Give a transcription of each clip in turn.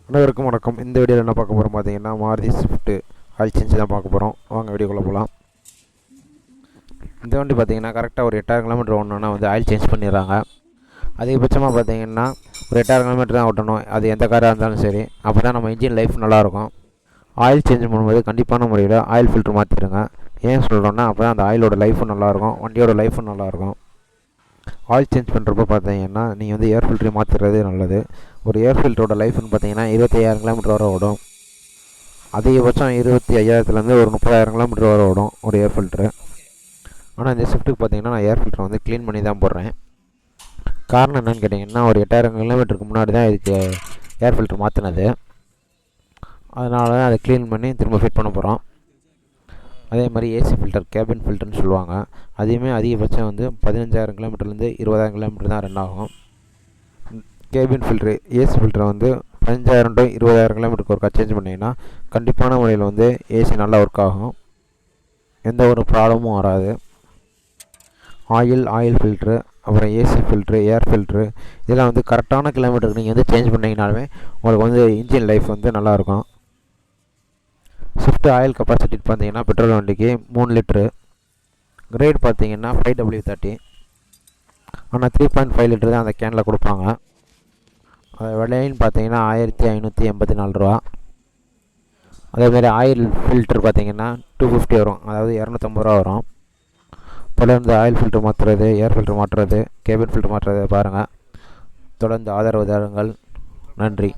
அனைவருக்கும் வணக்கம். இந்த வீடியோவில் என்ன பார்க்க போகிறோம் பார்த்தீங்கன்னா, மாருதி ஸ்விஃப்ட் ஆயில் சேஞ்ச் தான் பார்க்க போகிறோம். வாங்க வீடியோக்குள்ளே போகலாம். இந்த வண்டி பார்த்தீங்கன்னா கரெக்டாக ஒரு 8000 கிலோமீட்டர் ஓடணுன்னா வந்து ஆயில் சேஞ்ச் பண்ணிடுறாங்க. அதிகபட்சமாக பார்த்தீங்கன்னா ஒரு 8000 கிலோமீட்டர் தான் ஓட்டணும், அது எந்த காராக இருந்தாலும் சரி. அப்போ தான் நம்ம இன்ஜின் லைஃப் நல்லாயிருக்கும். ஆயில் சேஞ்ச் பண்ணும்போது கண்டிப்பான முறையில் ஆயில் ஃபில்ட்ரு மாற்றிடுங்க. ஏன் சொல்கிறோன்னா, அப்போ தான் அந்த ஆயிலோட லைஃபும் நல்லாயிருக்கும், வண்டியோட லைஃபும் நல்லாயிருக்கும். ஆயில் சேஞ்ச் பண்ணுறப்போ பார்த்தீங்கன்னா நீங்கள் வந்து ஏர் ஃபில்ட்ரு மாற்றிடுறது நல்லது. ஒரு ஏர் ஃபில்ட்டரோட லைஃப்னு பார்த்தீங்கன்னா 25000 கிலோமீட்டர் வரை ஓடும். அதிகபட்சம் 25,000 ஒரு 30,000 கிலோமீட்டர் வரை ஓடும் ஒரு ஏர் ஃபில்ட்ரு. ஆனால் இந்த ஸ்விஃப்ட்டுக்கு பார்த்தீங்கன்னா நான் ஏர் ஃபில்ட்ரை வந்து க்ளீன் பண்ணி தான் போடுறேன். காரணம் என்னென்னு கேட்டிங்கன்னா, ஒரு 8000 கிலோமீட்டருக்கு முன்னாடி தான் இதுக்கு ஏர் ஃபில்ட்ரு மாற்றினது. அதனால தான் அதை க்ளீன் பண்ணி திரும்ப ஃபிட் பண்ண போகிறோம். அதே மாதிரி ஏசி ஃபில்டர், கேபின் ஃபில்டர்னு சொல்லுவாங்க. அதையுமே அதிகபட்சம் வந்து 15,000 கிலோமீட்டர்லேருந்து 20,000 கிலோமீட்டர் தான் ரன் ஆகும். கேபின் ஃபில்ட்ரு, ஏசி ஃபில்டரை வந்து 15,000 to 20,000 கிலோமீட்டருக்கு ஒருக்கா சேஞ்ச் பண்ணிங்கன்னா கண்டிப்பான முறையில் வந்து ஏசி நல்லா ஒர்க் ஆகும், எந்த ஒரு ப்ராப்ளமும் வராது. ஆயில் ஃபில்ட்ரு, அப்புறம் ஏசி ஃபில்ட்ரு, ஏர் ஃபில்ட்ரு, இதெல்லாம் வந்து கரெக்டான கிலோமீட்டருக்கு நீங்கள் வந்து சேஞ்ச் பண்ணிங்கனாலுமே உங்களுக்கு வந்து இன்ஜின் லைஃப் வந்து நல்லாயிருக்கும். ஸ்விஃப்ட் ஆயில் கெப்பாசிட்டி பார்த்தீங்கன்னா பெட்ரோல் வண்டிக்கு 3 லிட்ரு, கிரேட் பார்த்தீங்கன்னா 5W30. ஆனால் 3.5 லிட்டர் தான் அந்த கேனில் கொடுப்பாங்க. அது விலைன்னு பார்த்தீங்கன்னா 1584 ரூபா. அதேமாதிரி ஆயில் ஃபில்ட்ரு பார்த்தீங்கன்னா 250 வரும், அதாவது 250 ரூபா வரும். தொடர்ந்து ஆயில் ஃபில்ட்ரு மாற்றுறது, ஏர் ஃபில்ட்ரு மாற்றுறது, கேபின் ஃபில்ட்ரு மாற்றுறது பாருங்கள். தொடர்ந்து ஆதரவு தாருங்கள். நன்றி.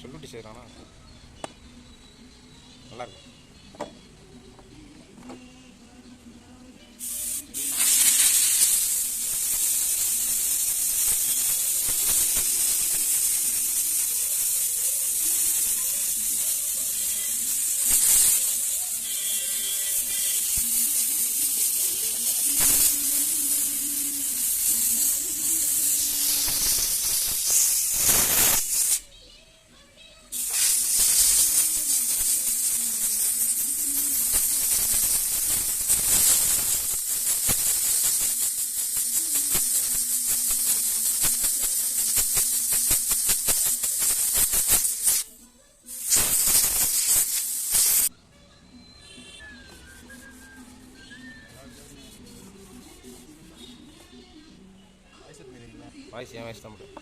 சொல்லிட்டு செய்கிறானா நல்லா இருக்கு. வாய்ஸ் என் வாய்ஸ் தான் முடியும்.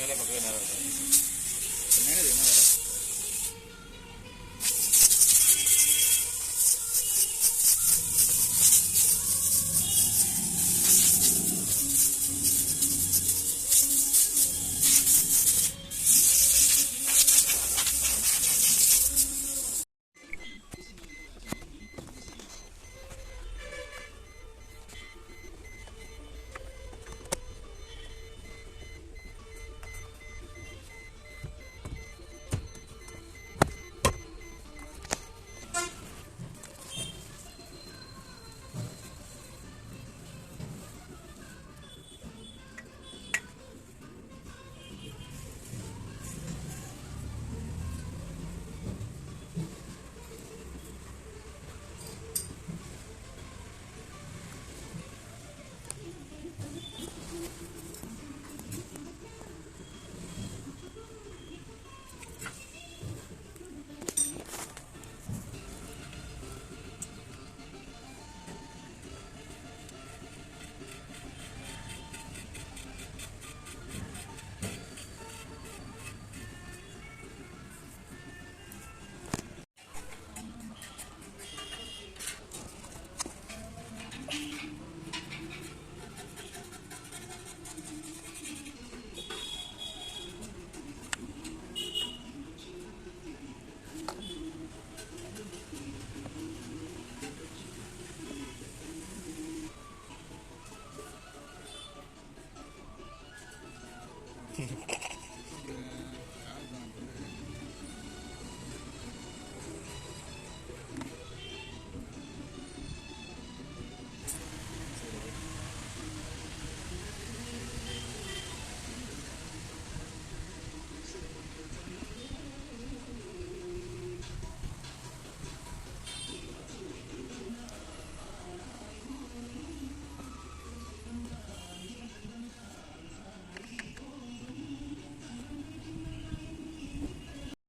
வேலை பக்கவே நேரம் இருக்கும். மேனேஜர் என்ன வேலை?